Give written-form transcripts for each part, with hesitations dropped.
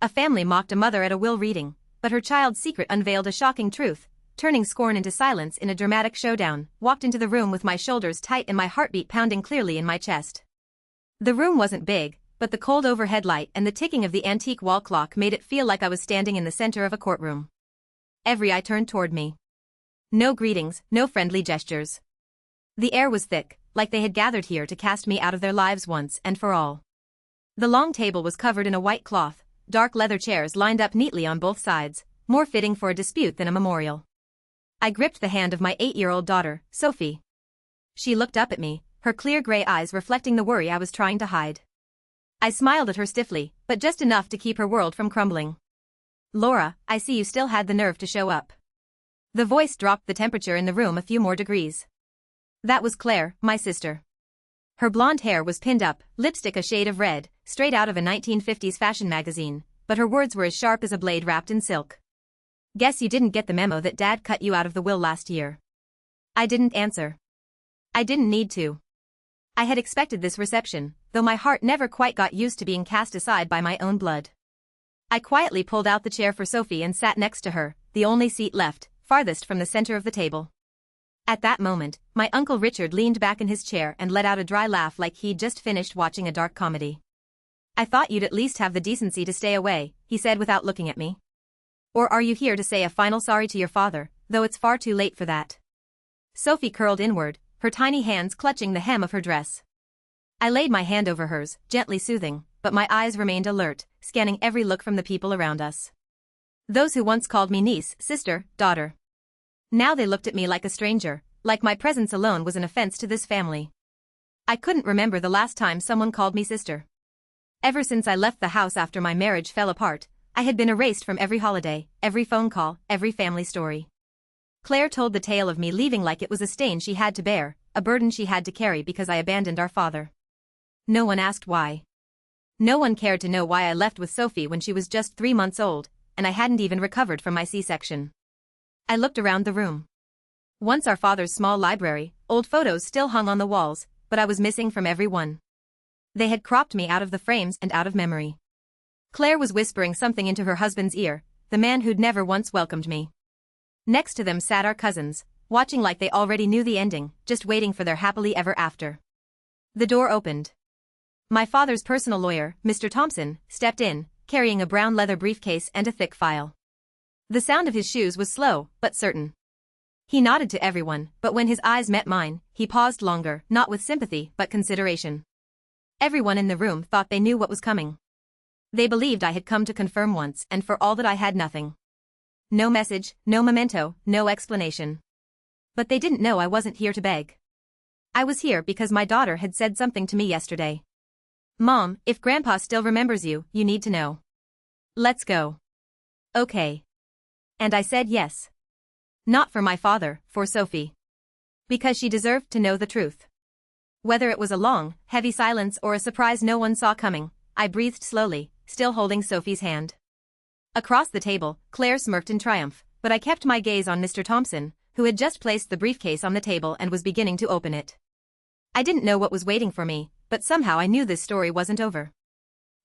A family mocked a mother at a will reading, but her child's secret unveiled a shocking truth, turning scorn into silence in a dramatic showdown. Walked into the room with my shoulders tight and my heartbeat pounding clearly in my chest. The room wasn't big, but the cold overhead light and the ticking of the antique wall clock made it feel like I was standing in the center of a courtroom. Every eye turned toward me. No greetings, no friendly gestures. The air was thick, like they had gathered here to cast me out of their lives once and for all. The long table was covered in a white cloth, dark leather chairs lined up neatly on both sides, more fitting for a dispute than a memorial. I gripped the hand of my 8-year-old daughter, Sophie. She looked up at me, her clear gray eyes reflecting the worry I was trying to hide. I smiled at her stiffly, but just enough to keep her world from crumbling. "Laura, I see you still had the nerve to show up." The voice dropped the temperature in the room a few more degrees. That was Claire, my sister. Her blonde hair was pinned up, lipstick a shade of red, straight out of a 1950s fashion magazine, but her words were as sharp as a blade wrapped in silk. "Guess you didn't get the memo that Dad cut you out of the will last year." I didn't answer. I didn't need to. I had expected this reception, though my heart never quite got used to being cast aside by my own blood. I quietly pulled out the chair for Sophie and sat next to her, the only seat left, farthest from the center of the table. At that moment, my Uncle Richard leaned back in his chair and let out a dry laugh like he'd just finished watching a dark comedy. "I thought you'd at least have the decency to stay away," he said without looking at me. "Or are you here to say a final sorry to your father, though it's far too late for that?" Sophie curled inward, her tiny hands clutching the hem of her dress. I laid my hand over hers, gently soothing, but my eyes remained alert, scanning every look from the people around us. Those who once called me niece, sister, daughter. Now they looked at me like a stranger, like my presence alone was an offense to this family. I couldn't remember the last time someone called me sister. Ever since I left the house after my marriage fell apart, I had been erased from every holiday, every phone call, every family story. Claire told the tale of me leaving like it was a stain she had to bear, a burden she had to carry because I abandoned our father. No one asked why. No one cared to know why I left with Sophie when she was just 3 months old, and I hadn't even recovered from my C-section. I looked around the room. Once our father's small library, old photos still hung on the walls, but I was missing from every one. They had cropped me out of the frames and out of memory. Claire was whispering something into her husband's ear, the man who'd never once welcomed me. Next to them sat our cousins, watching like they already knew the ending, just waiting for their happily ever after. The door opened. My father's personal lawyer, Mr. Thompson, stepped in, carrying a brown leather briefcase and a thick file. The sound of his shoes was slow, but certain. He nodded to everyone, but when his eyes met mine, he paused longer, not with sympathy, but consideration. Everyone in the room thought they knew what was coming. They believed I had come to confirm once and for all that I had nothing. No message, no memento, no explanation. But they didn't know I wasn't here to beg. I was here because my daughter had said something to me yesterday. "Mom, if Grandpa still remembers you, you need to know. Let's go." "Okay." And I said yes. Not for my father, for Sophie. Because she deserved to know the truth. Whether it was a long, heavy silence or a surprise no one saw coming, I breathed slowly, still holding Sophie's hand. Across the table, Claire smirked in triumph, but I kept my gaze on Mr. Thompson, who had just placed the briefcase on the table and was beginning to open it. I didn't know what was waiting for me, but somehow I knew this story wasn't over.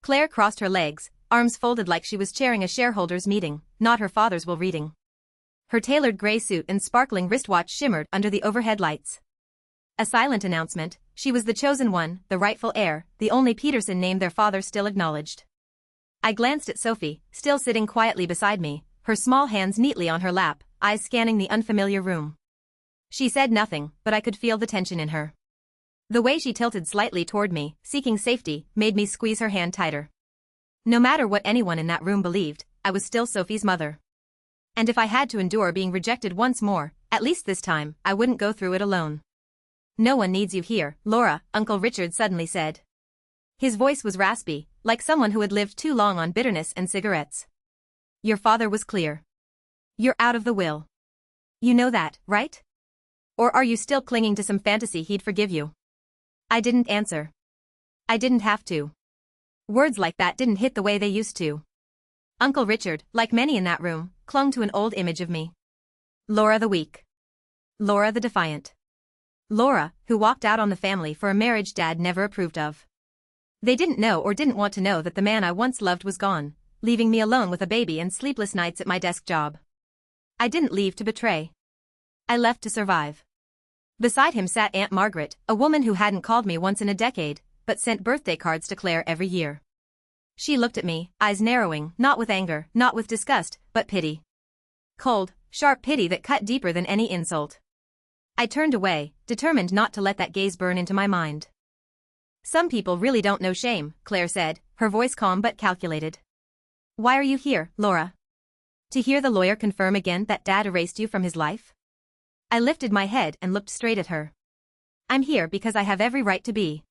Claire crossed her legs, arms folded like she was chairing a shareholders' meeting, not her father's will reading. Her tailored gray suit and sparkling wristwatch shimmered under the overhead lights. A silent announcement, she was the chosen one, the rightful heir, the only Peterson name their father still acknowledged. I glanced at Sophie, still sitting quietly beside me, her small hands neatly on her lap, eyes scanning the unfamiliar room. She said nothing, but I could feel the tension in her. The way she tilted slightly toward me, seeking safety, made me squeeze her hand tighter. No matter what anyone in that room believed, I was still Sophie's mother. And if I had to endure being rejected once more, at least this time, I wouldn't go through it alone. "No one needs you here, Laura," Uncle Richard suddenly said. His voice was raspy, like someone who had lived too long on bitterness and cigarettes. "Your father was clear. You're out of the will. You know that, right? Or are you still clinging to some fantasy he'd forgive you?" I didn't answer. I didn't have to. Words like that didn't hit the way they used to. Uncle Richard, like many in that room, clung to an old image of me. Laura the weak. Laura the defiant. Laura, who walked out on the family for a marriage Dad never approved of. They didn't know or didn't want to know that the man I once loved was gone, leaving me alone with a baby and sleepless nights at my desk job. I didn't leave to betray. I left to survive. Beside him sat Aunt Margaret, a woman who hadn't called me once in a decade, but sent birthday cards to Claire every year. She looked at me, eyes narrowing, not with anger, not with disgust, but pity. Cold, sharp pity that cut deeper than any insult. I turned away, determined not to let that gaze burn into my mind. Some people really don't know shame, Claire said, her voice calm but calculated. Why are you here, Laura? To hear the lawyer confirm again that Dad erased you from his life? I lifted my head and looked straight at her. I'm here because I have every right to be.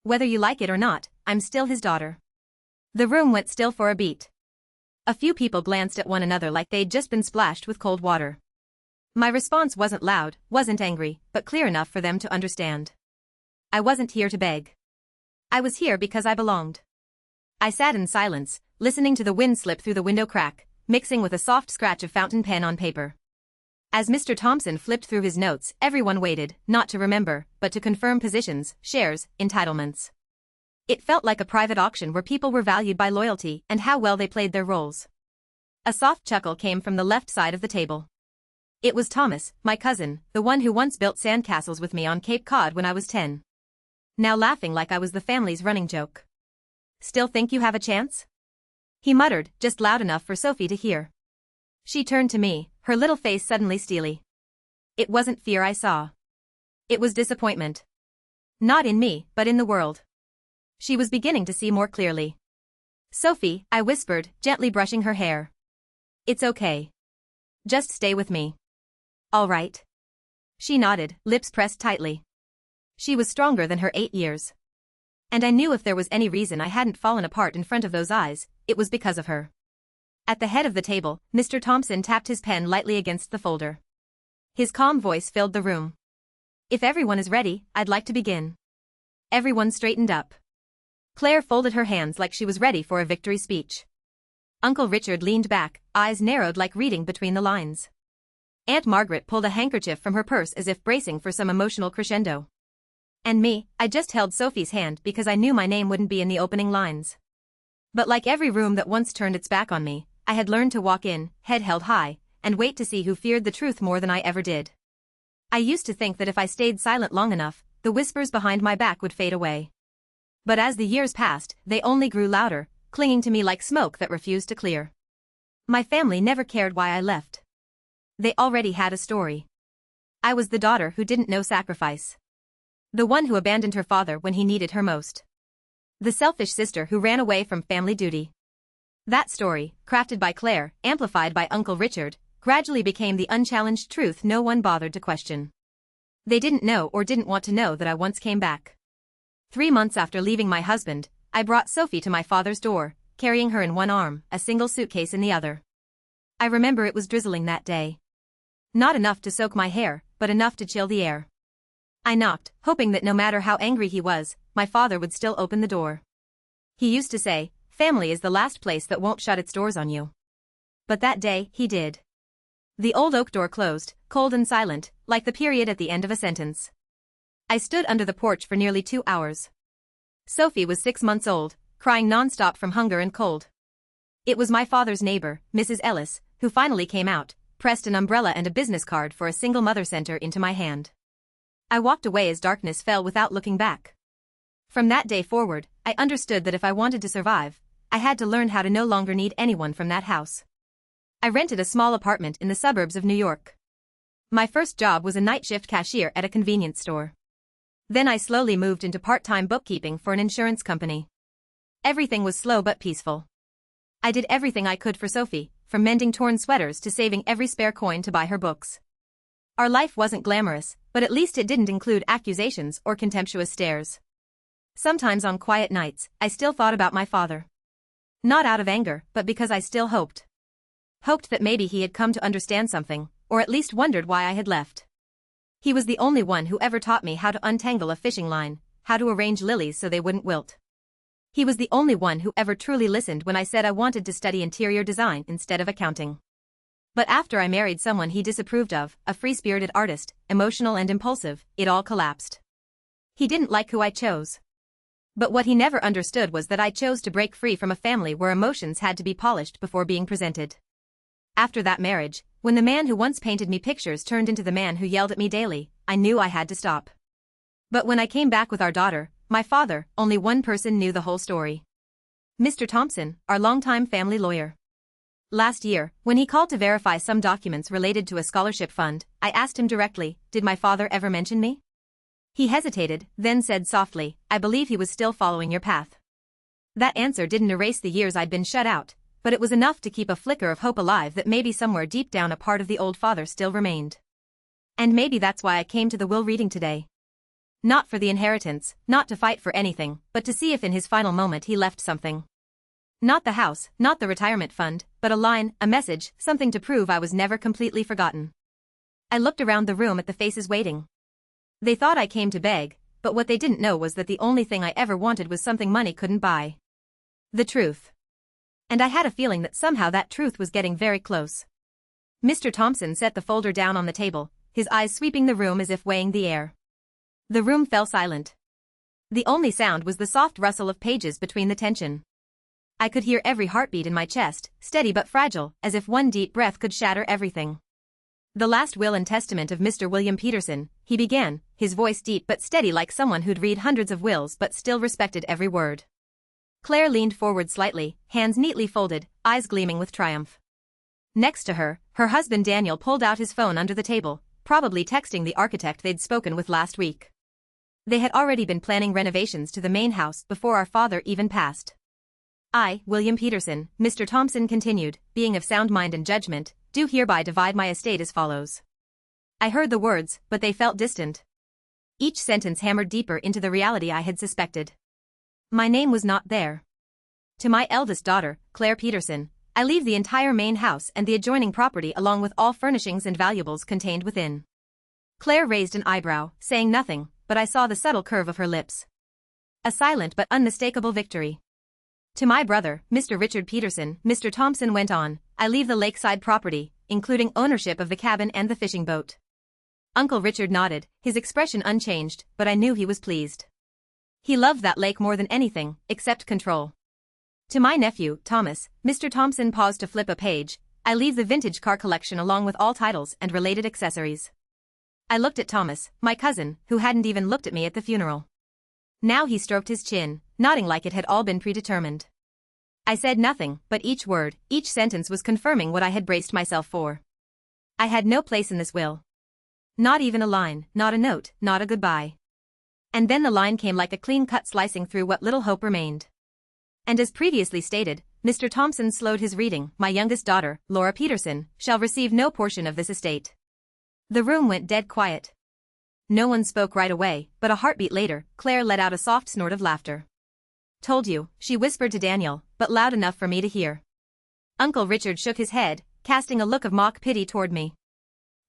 Whether you like it or not, I'm still his daughter. The room went still for a beat. A few people glanced at one another like they'd just been splashed with cold water. My response wasn't loud, wasn't angry, but clear enough for them to understand. I wasn't here to beg. I was here because I belonged. I sat in silence, listening to the wind slip through the window crack, mixing with a soft scratch of fountain pen on paper. As Mr. Thompson flipped through his notes, everyone waited, not to remember, but to confirm positions, shares, entitlements. It felt like a private auction where people were valued by loyalty and how well they played their roles. A soft chuckle came from the left side of the table. It was Thomas, my cousin, the one who once built sandcastles with me on Cape Cod when I was 10. Now laughing like I was the family's running joke. Still think you have a chance? He muttered, just loud enough for Sophie to hear. She turned to me, her little face suddenly steely. It wasn't fear I saw. It was disappointment. Not in me, but in the world. She was beginning to see more clearly. Sophie, I whispered, gently brushing her hair. It's okay. Just stay with me. All right. She nodded, lips pressed tightly. She was stronger than her 8 years. And I knew if there was any reason I hadn't fallen apart in front of those eyes, it was because of her. At the head of the table, Mr. Thompson tapped his pen lightly against the folder. His calm voice filled the room. If everyone is ready, I'd like to begin. Everyone straightened up. Claire folded her hands like she was ready for a victory speech. Uncle Richard leaned back, eyes narrowed like reading between the lines. Aunt Margaret pulled a handkerchief from her purse as if bracing for some emotional crescendo. And me, I just held Sophie's hand because I knew my name wouldn't be in the opening lines. But like every room that once turned its back on me, I had learned to walk in, head held high, and wait to see who feared the truth more than I ever did. I used to think that if I stayed silent long enough, the whispers behind my back would fade away. But as the years passed, they only grew louder, clinging to me like smoke that refused to clear. My family never cared why I left. They already had a story. I was the daughter who didn't know sacrifice. The one who abandoned her father when he needed her most. The selfish sister who ran away from family duty. That story, crafted by Claire, amplified by Uncle Richard, gradually became the unchallenged truth no one bothered to question. They didn't know or didn't want to know that I once came back. 3 months after leaving my husband, I brought Sophie to my father's door, carrying her in one arm, a single suitcase in the other. I remember it was drizzling that day. Not enough to soak my hair, but enough to chill the air. I knocked, hoping that no matter how angry he was, my father would still open the door. He used to say, family is the last place that won't shut its doors on you. But that day, he did. The old oak door closed, cold and silent, like the period at the end of a sentence. I stood under the porch for nearly 2 hours. Sophie was 6 months old, crying nonstop from hunger and cold. It was my father's neighbor, Mrs. Ellis, who finally came out, pressed an umbrella and a business card for a single mother center into my hand. I walked away as darkness fell without looking back. From that day forward, I understood that if I wanted to survive, I had to learn how to no longer need anyone from that house. I rented a small apartment in the suburbs of New York. My first job was a night shift cashier at a convenience store. Then I slowly moved into part-time bookkeeping for an insurance company. Everything was slow but peaceful. I did everything I could for Sophie, from mending torn sweaters to saving every spare coin to buy her books. Our life wasn't glamorous, but at least it didn't include accusations or contemptuous stares. Sometimes on quiet nights, I still thought about my father. Not out of anger, but because I still hoped. Hoped that maybe he had come to understand something, or at least wondered why I had left. He was the only one who ever taught me how to untangle a fishing line, how to arrange lilies so they wouldn't wilt. He was the only one who ever truly listened when I said I wanted to study interior design instead of accounting. But after I married someone he disapproved of, a free-spirited artist, emotional and impulsive, it all collapsed. He didn't like who I chose. But what he never understood was that I chose to break free from a family where emotions had to be polished before being presented. After that marriage, when the man who once painted me pictures turned into the man who yelled at me daily, I knew I had to stop. But when I came back with our daughter, my father, only one person knew the whole story. Mr. Thompson, our longtime family lawyer. Last year, when he called to verify some documents related to a scholarship fund, I asked him directly, "Did my father ever mention me?" He hesitated, then said softly, "I believe he was still following your path." That answer didn't erase the years I'd been shut out, but it was enough to keep a flicker of hope alive that maybe somewhere deep down a part of the old father still remained. And maybe that's why I came to the will reading today. Not for the inheritance, not to fight for anything, but to see if in his final moment he left something. Not the house, not the retirement fund, but a line, a message, something to prove I was never completely forgotten. I looked around the room at the faces waiting. They thought I came to beg, but what they didn't know was that the only thing I ever wanted was something money couldn't buy. The truth. And I had a feeling that somehow that truth was getting very close. Mr. Thompson set the folder down on the table, his eyes sweeping the room as if weighing the air. The room fell silent. The only sound was the soft rustle of pages between the tension. I could hear every heartbeat in my chest, steady but fragile, as if one deep breath could shatter everything. "The last will and testament of Mr. William Peterson," he began, his voice deep but steady like someone who'd read hundreds of wills but still respected every word. Claire leaned forward slightly, hands neatly folded, eyes gleaming with triumph. Next to her, her husband Daniel pulled out his phone under the table, probably texting the architect they'd spoken with last week. They had already been planning renovations to the main house before our father even passed. "I, William Peterson," Mr. Thompson continued, "being of sound mind and judgment, do hereby divide my estate as follows." I heard the words, but they felt distant. Each sentence hammered deeper into the reality I had suspected. My name was not there. "To my eldest daughter, Claire Peterson, I leave the entire main house and the adjoining property along with all furnishings and valuables contained within." Claire raised an eyebrow, saying nothing, but I saw the subtle curve of her lips. A silent but unmistakable victory. "To my brother, Mr. Richard Peterson," Mr. Thompson went on, "I leave the lakeside property, including ownership of the cabin and the fishing boat." Uncle Richard nodded, his expression unchanged, but I knew he was pleased. He loved that lake more than anything, except control. "To my nephew, Thomas," Mr. Thompson paused to flip a page, "I leave the vintage car collection along with all titles and related accessories." I looked at Thomas, my cousin, who hadn't even looked at me at the funeral. Now he stroked his chin, nodding like it had all been predetermined. I said nothing, but each word, each sentence was confirming what I had braced myself for. I had no place in this will. Not even a line, not a note, not a goodbye. And then the line came like a clean cut slicing through what little hope remained. And as previously stated, Mr. Thompson slowed his reading, "My youngest daughter, Laura Peterson, shall receive no portion of this estate." The room went dead quiet. No one spoke right away, but a heartbeat later, Claire let out a soft snort of laughter. "Told you," she whispered to Daniel, but loud enough for me to hear. Uncle Richard shook his head, casting a look of mock pity toward me.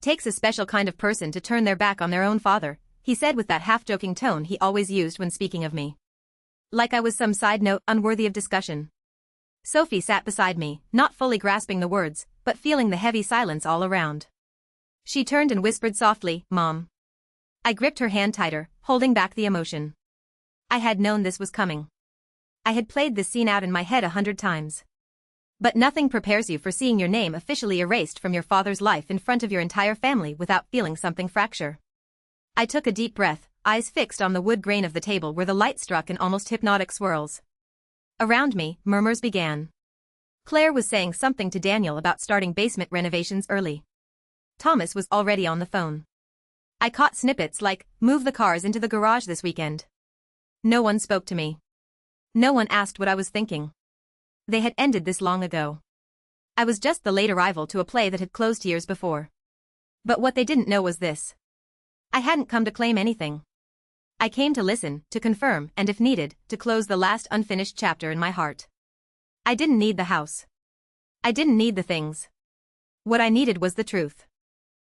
"Takes a special kind of person to turn their back on their own father," he said with that half-joking tone he always used when speaking of me. Like I was some side note unworthy of discussion. Sophie sat beside me, not fully grasping the words, but feeling the heavy silence all around. She turned and whispered softly, "Mom." I gripped her hand tighter, holding back the emotion. I had known this was coming. I had played this scene out in my head 100 times. But nothing prepares you for seeing your name officially erased from your father's life in front of your entire family without feeling something fracture. I took a deep breath, eyes fixed on the wood grain of the table where the light struck in almost hypnotic swirls. Around me, murmurs began. Claire was saying something to Daniel about starting basement renovations early. Thomas was already on the phone. I caught snippets like, "Move the cars into the garage this weekend." No one spoke to me. No one asked what I was thinking. They had ended this long ago. I was just the late arrival to a play that had closed years before. But what they didn't know was this. I hadn't come to claim anything. I came to listen, to confirm, and if needed, to close the last unfinished chapter in my heart. I didn't need the house. I didn't need the things. What I needed was the truth.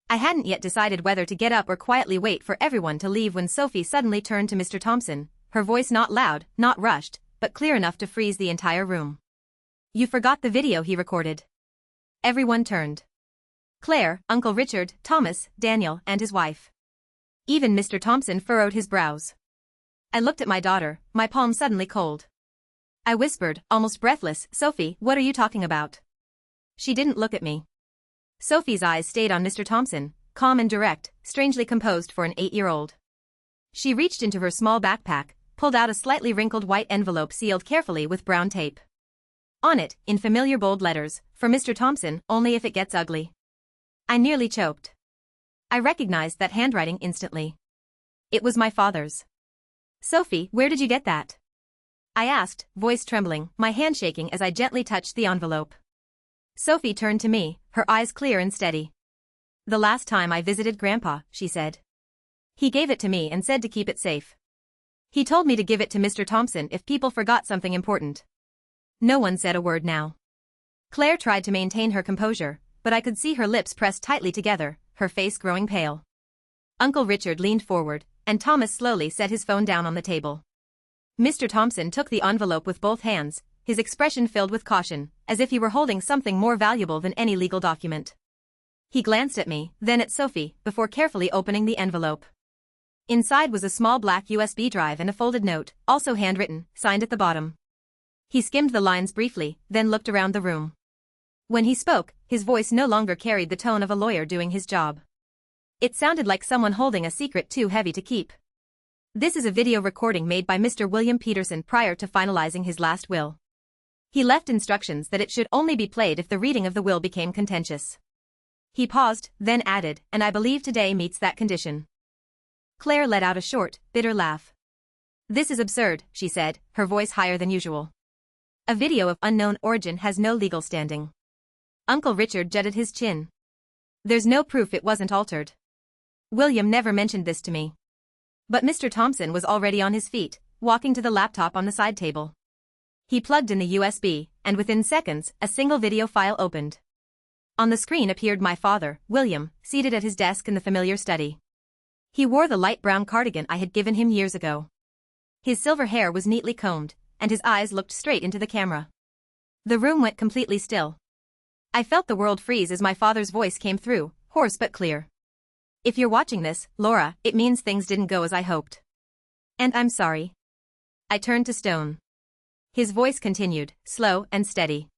I hadn't yet decided whether to get up or quietly wait for everyone to leave when Sophie suddenly turned to Mr. Thompson, her voice not loud, not rushed, but clear enough to freeze the entire room. "You forgot the video he recorded." Everyone turned. Claire, Uncle Richard, Thomas, Daniel, and his wife. Even Mr. Thompson furrowed his brows. I looked at my daughter, my palm suddenly cold. I whispered, almost breathless, "Sophie, what are you talking about?" She didn't look at me. Sophie's eyes stayed on Mr. Thompson, calm and direct, strangely composed for an 8-year-old. She reached into her small backpack, pulled out a slightly wrinkled white envelope sealed carefully with brown tape. On it, in familiar bold letters, "For Mr. Thompson, only if it gets ugly." I nearly choked. I recognized that handwriting instantly. It was my father's. "Sophie, where did you get that?" I asked, voice trembling, my hand shaking as I gently touched the envelope. Sophie turned to me, her eyes clear and steady. "The last time I visited Grandpa," she said. "He gave it to me and said to keep it safe. He told me to give it to Mr. Thompson if people forgot something important." No one said a word now. Claire tried to maintain her composure, but I could see her lips pressed tightly together, her face growing pale. Uncle Richard leaned forward, and Thomas slowly set his phone down on the table. Mr. Thompson took the envelope with both hands, his expression filled with caution, as if he were holding something more valuable than any legal document. He glanced at me, then at Sophie, before carefully opening the envelope. Inside was a small black USB drive and a folded note, also handwritten, signed at the bottom. He skimmed the lines briefly, then looked around the room. When he spoke, his voice no longer carried the tone of a lawyer doing his job. It sounded like someone holding a secret too heavy to keep. "This is a video recording made by Mr. William Peterson prior to finalizing his last will. He left instructions that it should only be played if the reading of the will became contentious." He paused, then added, "And I believe today meets that condition." Claire let out a short, bitter laugh. "This is absurd," she said, her voice higher than usual. "A video of unknown origin has no legal standing." Uncle Richard jutted his chin. "There's no proof it wasn't altered. William never mentioned this to me." But Mr. Thompson was already on his feet, walking to the laptop on the side table. He plugged in the USB, and within seconds, a single video file opened. On the screen appeared my father, William, seated at his desk in the familiar study. He wore the light brown cardigan I had given him years ago. His silver hair was neatly combed, and his eyes looked straight into the camera. The room went completely still. I felt the world freeze as my father's voice came through, hoarse but clear. "If you're watching this, Laura, it means things didn't go as I hoped. And I'm sorry." I turned to stone. His voice continued, slow and steady.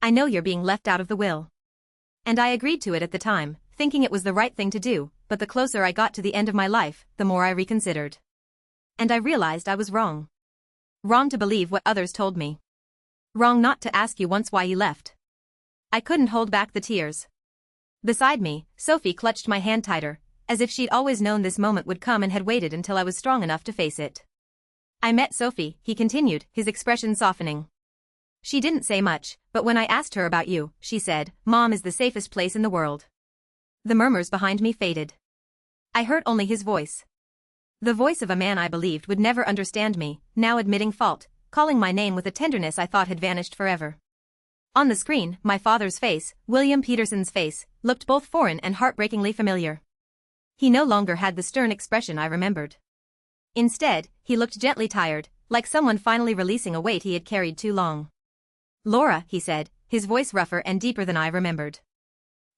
"I know you're being left out of the will. And I agreed to it at the time, thinking it was the right thing to do, but the closer I got to the end of my life, the more I reconsidered. And I realized I was wrong. Wrong to believe what others told me. Wrong not to ask you once why you left." I couldn't hold back the tears. Beside me, Sophie clutched my hand tighter, as if she'd always known this moment would come and had waited until I was strong enough to face it. "I met Sophie," he continued, his expression softening. "She didn't say much, but when I asked her about you, she said, 'Mom is the safest place in the world.'" The murmurs behind me faded. I heard only his voice. The voice of a man I believed would never understand me, now admitting fault, calling my name with a tenderness I thought had vanished forever. On the screen, my father's face, William Peterson's face, looked both foreign and heartbreakingly familiar. He no longer had the stern expression I remembered. Instead, he looked gently tired, like someone finally releasing a weight he had carried too long. "Laura," he said, his voice rougher and deeper than I remembered.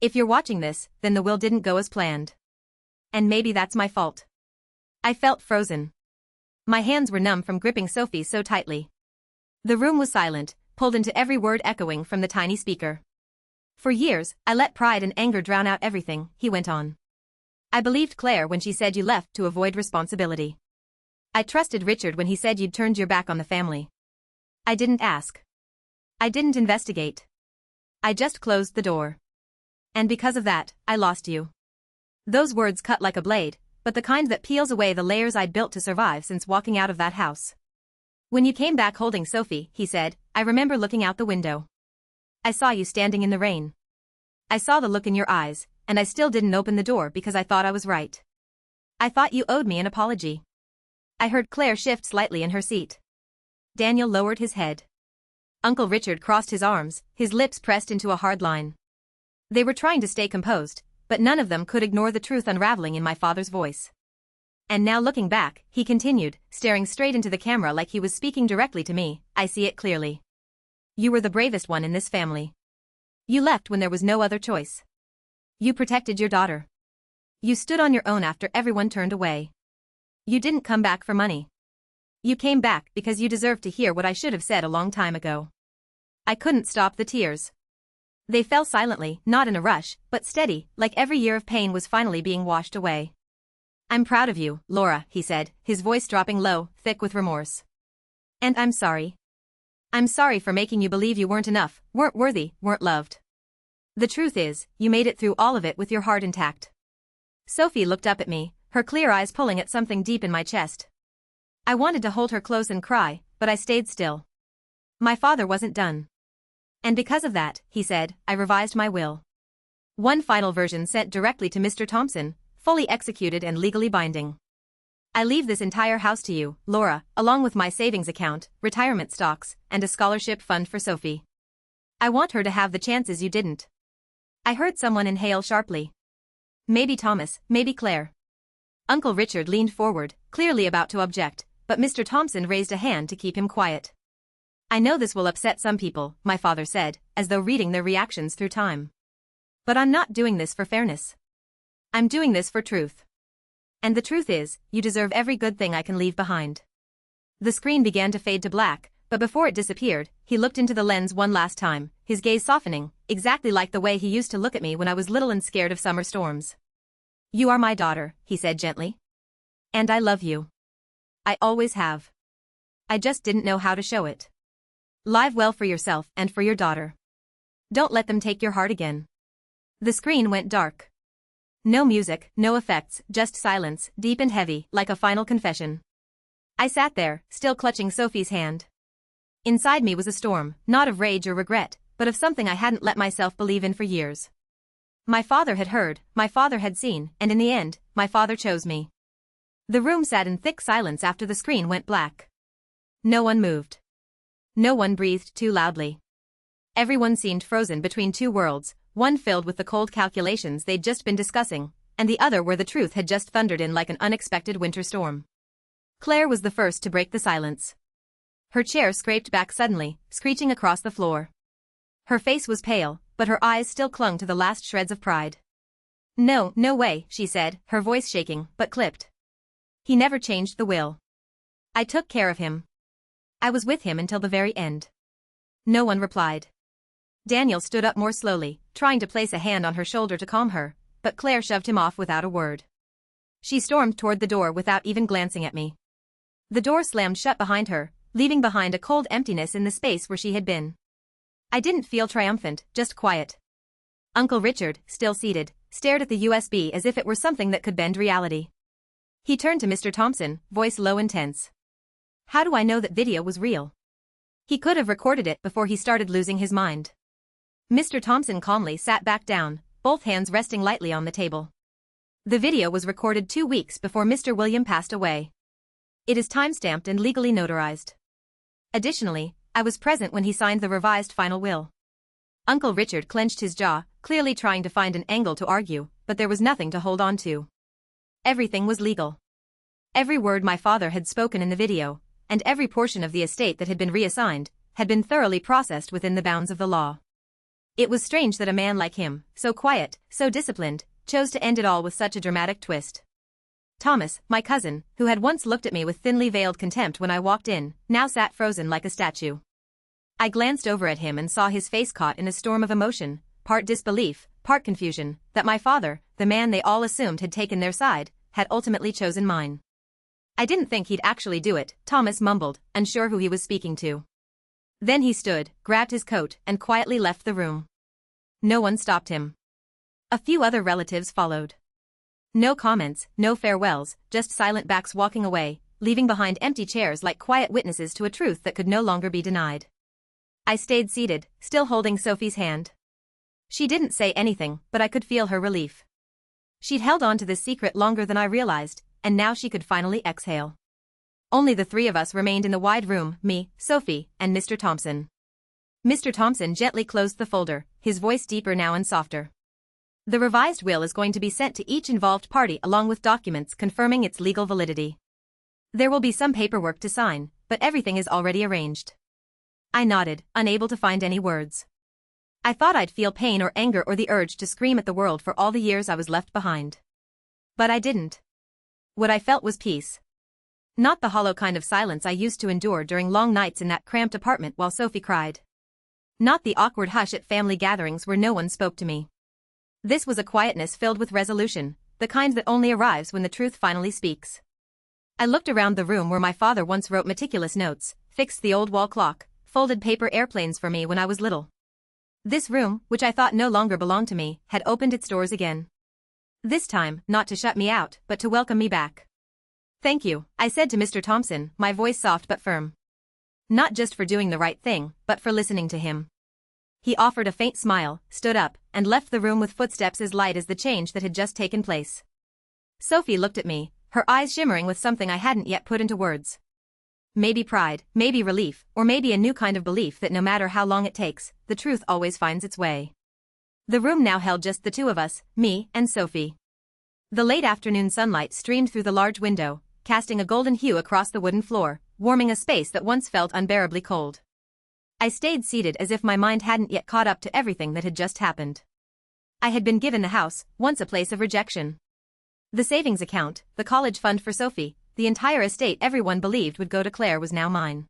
"If you're watching this, then the will didn't go as planned. And maybe that's my fault." I felt frozen. My hands were numb from gripping Sophie's so tightly. The room was silent, pulled into every word echoing from the tiny speaker. "For years, I let pride and anger drown out everything," he went on. "I believed Claire when she said you left to avoid responsibility. I trusted Richard when he said you'd turned your back on the family. I didn't ask. I didn't investigate. I just closed the door. And because of that, I lost you." Those words cut like a blade, but the kind that peels away the layers I'd built to survive since walking out of that house. "When you came back holding Sophie," he said, "I remember looking out the window. I saw you standing in the rain. I saw the look in your eyes, and I still didn't open the door because I thought I was right. I thought you owed me an apology." I heard Claire shift slightly in her seat. Daniel lowered his head. Uncle Richard crossed his arms, his lips pressed into a hard line. They were trying to stay composed, but none of them could ignore the truth unraveling in my father's voice. "And now looking back," he continued, staring straight into the camera like he was speaking directly to me, "I see it clearly. You were the bravest one in this family. You left when there was no other choice. You protected your daughter. You stood on your own after everyone turned away. You didn't come back for money. You came back because you deserved to hear what I should have said a long time ago. I couldn't stop the tears. They fell silently, not in a rush, but steady, like every year of pain was finally being washed away. I'm proud of you, Laura, he said, his voice dropping low, thick with remorse. And I'm sorry. I'm sorry for making you believe you weren't enough, weren't worthy, weren't loved. The truth is, you made it through all of it with your heart intact. Sophie looked up at me, her clear eyes pulling at something deep in my chest. I wanted to hold her close and cry, but I stayed still. My father wasn't done. And because of that, he said, I revised my will. One final version sent directly to Mr. Thompson, fully executed and legally binding. I leave this entire house to you, Laura, along with my savings account, retirement stocks, and a scholarship fund for Sophie. I want her to have the chances you didn't. I heard someone inhale sharply. Maybe Thomas, maybe Claire. Uncle Richard leaned forward, clearly about to object, but Mr. Thompson raised a hand to keep him quiet. I know this will upset some people, my father said, as though reading their reactions through time. But I'm not doing this for fairness. I'm doing this for truth. And the truth is, you deserve every good thing I can leave behind. The screen began to fade to black, but before it disappeared, he looked into the lens one last time, his gaze softening, exactly like the way he used to look at me when I was little and scared of summer storms. You are my daughter, he said gently. And I love you. I always have. I just didn't know how to show it. Live well for yourself and for your daughter. Don't let them take your heart again. The screen went dark. No music, no effects, just silence, deep and heavy, like a final confession. I sat there, still clutching Sophie's hand. Inside me was a storm, not of rage or regret, but of something I hadn't let myself believe in for years. My father had heard, my father had seen, and in the end, my father chose me. The room sat in thick silence after the screen went black. No one moved. No one breathed too loudly. Everyone seemed frozen between two worlds, one filled with the cold calculations they'd just been discussing, and the other where the truth had just thundered in like an unexpected winter storm. Claire was the first to break the silence. Her chair scraped back suddenly, screeching across the floor. Her face was pale, but her eyes still clung to the last shreds of pride. No, no way, she said, her voice shaking, but clipped. He never changed the will. I took care of him. I was with him until the very end. No one replied. Daniel stood up more slowly, trying to place a hand on her shoulder to calm her, but Claire shoved him off without a word. She stormed toward the door without even glancing at me. The door slammed shut behind her, leaving behind a cold emptiness in the space where she had been. I didn't feel triumphant, just quiet. Uncle Richard, still seated, stared at the USB as if it were something that could bend reality. He turned to Mr. Thompson, voice low and tense. How do I know that video was real? He could have recorded it before he started losing his mind. Mr. Thompson calmly sat back down, both hands resting lightly on the table. The video was recorded 2 weeks before Mr. William passed away. It is time-stamped and legally notarized. Additionally, I was present when he signed the revised final will. Uncle Richard clenched his jaw, clearly trying to find an angle to argue, but there was nothing to hold on to. Everything was legal. Every word my father had spoken in the video, and every portion of the estate that had been reassigned, had been thoroughly processed within the bounds of the law. It was strange that a man like him, so quiet, so disciplined, chose to end it all with such a dramatic twist. Thomas, my cousin, who had once looked at me with thinly veiled contempt when I walked in, now sat frozen like a statue. I glanced over at him and saw his face caught in a storm of emotion, part disbelief, part confusion, that my father, the man they all assumed had taken their side, had ultimately chosen mine. I didn't think he'd actually do it, Thomas mumbled, unsure who he was speaking to. Then he stood, grabbed his coat, and quietly left the room. No one stopped him. A few other relatives followed. No comments, no farewells, just silent backs walking away, leaving behind empty chairs like quiet witnesses to a truth that could no longer be denied. I stayed seated, still holding Sophie's hand. She didn't say anything, but I could feel her relief. She'd held on to this secret longer than I realized, and now she could finally exhale. Only the three of us remained in the wide room, me, Sophie, and Mr. Thompson. Mr. Thompson gently closed the folder, his voice deeper now and softer. The revised will is going to be sent to each involved party along with documents confirming its legal validity. There will be some paperwork to sign, but everything is already arranged. I nodded, unable to find any words. I thought I'd feel pain or anger or the urge to scream at the world for all the years I was left behind. But I didn't. What I felt was peace. Not the hollow kind of silence I used to endure during long nights in that cramped apartment while Sophie cried. Not the awkward hush at family gatherings where no one spoke to me. This was a quietness filled with resolution, the kind that only arrives when the truth finally speaks. I looked around the room where my father once wrote meticulous notes, fixed the old wall clock, folded paper airplanes for me when I was little. This room, which I thought no longer belonged to me, had opened its doors again. This time, not to shut me out, but to welcome me back. "Thank you," I said to Mr. Thompson, my voice soft but firm. Not just for doing the right thing, but for listening to him. He offered a faint smile, stood up, and left the room with footsteps as light as the change that had just taken place. Sophie looked at me, her eyes shimmering with something I hadn't yet put into words. Maybe pride, maybe relief, or maybe a new kind of belief that no matter how long it takes, the truth always finds its way. The room now held just the two of us, me and Sophie. The late afternoon sunlight streamed through the large window, casting a golden hue across the wooden floor, warming a space that once felt unbearably cold. I stayed seated as if my mind hadn't yet caught up to everything that had just happened. I had been given the house, once a place of rejection. The savings account, the college fund for Sophie, the entire estate everyone believed would go to Claire was now mine.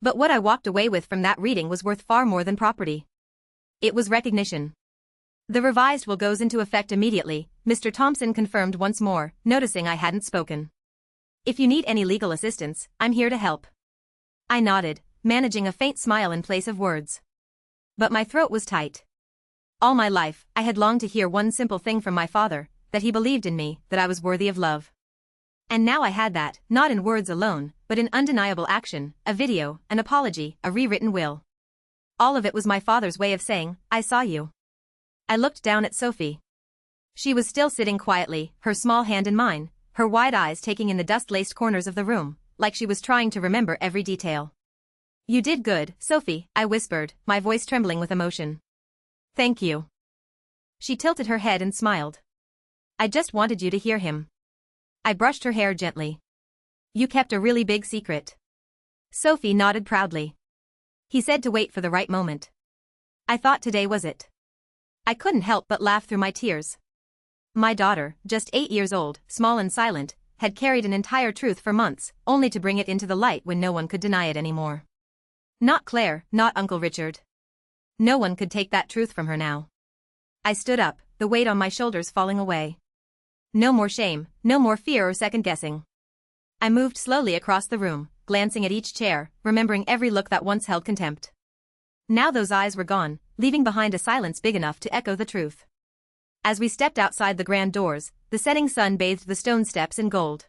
But what I walked away with from that reading was worth far more than property. It was recognition. "The revised will goes into effect immediately," Mr. Thompson confirmed once more, noticing I hadn't spoken. "If you need any legal assistance, I'm here to help." I nodded, managing a faint smile in place of words. But my throat was tight. All my life, I had longed to hear one simple thing from my father, that he believed in me, that I was worthy of love. And now I had that, not in words alone, but in undeniable action, a video, an apology, a rewritten will. All of it was my father's way of saying, "I saw you." I looked down at Sophie. She was still sitting quietly, her small hand in mine, her wide eyes taking in the dust-laced corners of the room, like she was trying to remember every detail. "You did good, Sophie," I whispered, my voice trembling with emotion. "Thank you." She tilted her head and smiled. "I just wanted you to hear him." I brushed her hair gently. "You kept a really big secret." Sophie nodded proudly. "He said to wait for the right moment. I thought today was it." I couldn't help but laugh through my tears. My daughter, just 8 years old, small and silent, had carried an entire truth for months, only to bring it into the light when no one could deny it anymore. Not Claire, not Uncle Richard. No one could take that truth from her now. I stood up, the weight on my shoulders falling away. No more shame, no more fear or second-guessing. I moved slowly across the room, glancing at each chair, remembering every look that once held contempt. Now those eyes were gone, leaving behind a silence big enough to echo the truth. As we stepped outside the grand doors, the setting sun bathed the stone steps in gold.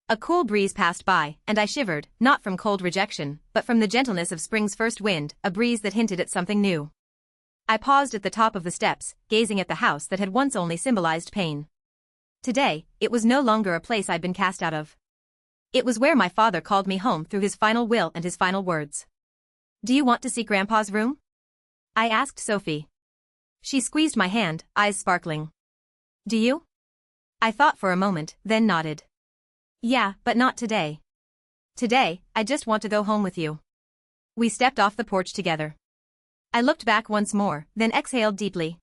A cool breeze passed by, and I shivered, not from cold rejection, but from the gentleness of spring's first wind, a breeze that hinted at something new. I paused at the top of the steps, gazing at the house that had once only symbolized pain. Today, it was no longer a place I'd been cast out of. It was where my father called me home through his final will and his final words. "Do you want to see Grandpa's room?" I asked Sophie. She squeezed my hand, eyes sparkling. "Do you?" I thought for a moment, then nodded. "Yeah, but not today. Today, I just want to go home with you." We stepped off the porch together. I looked back once more, then exhaled deeply.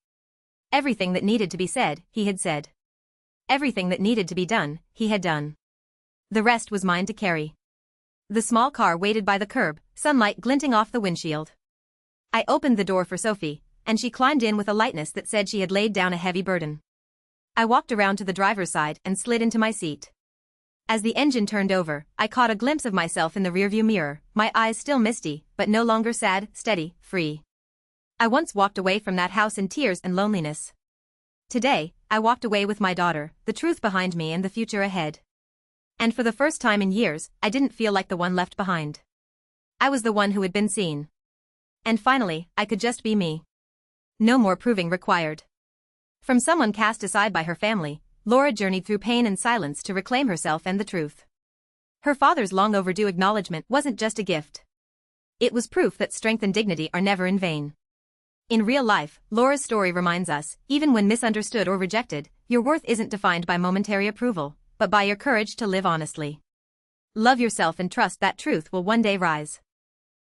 Everything that needed to be said, he had said. Everything that needed to be done, he had done. The rest was mine to carry. The small car waited by the curb, sunlight glinting off the windshield. I opened the door for Sophie, and she climbed in with a lightness that said she had laid down a heavy burden. I walked around to the driver's side and slid into my seat. As the engine turned over, I caught a glimpse of myself in the rearview mirror, my eyes still misty, but no longer sad, steady, free. I once walked away from that house in tears and loneliness. Today, I walked away with my daughter, the truth behind me and the future ahead. And for the first time in years, I didn't feel like the one left behind. I was the one who had been seen. And finally, I could just be me. No more proving required. From someone cast aside by her family, Laura journeyed through pain and silence to reclaim herself and the truth. Her father's long overdue acknowledgement wasn't just a gift. It was proof that strength and dignity are never in vain. In real life, Laura's story reminds us, even when misunderstood or rejected, your worth isn't defined by momentary approval, but by your courage to live honestly. Love yourself and trust that truth will one day rise.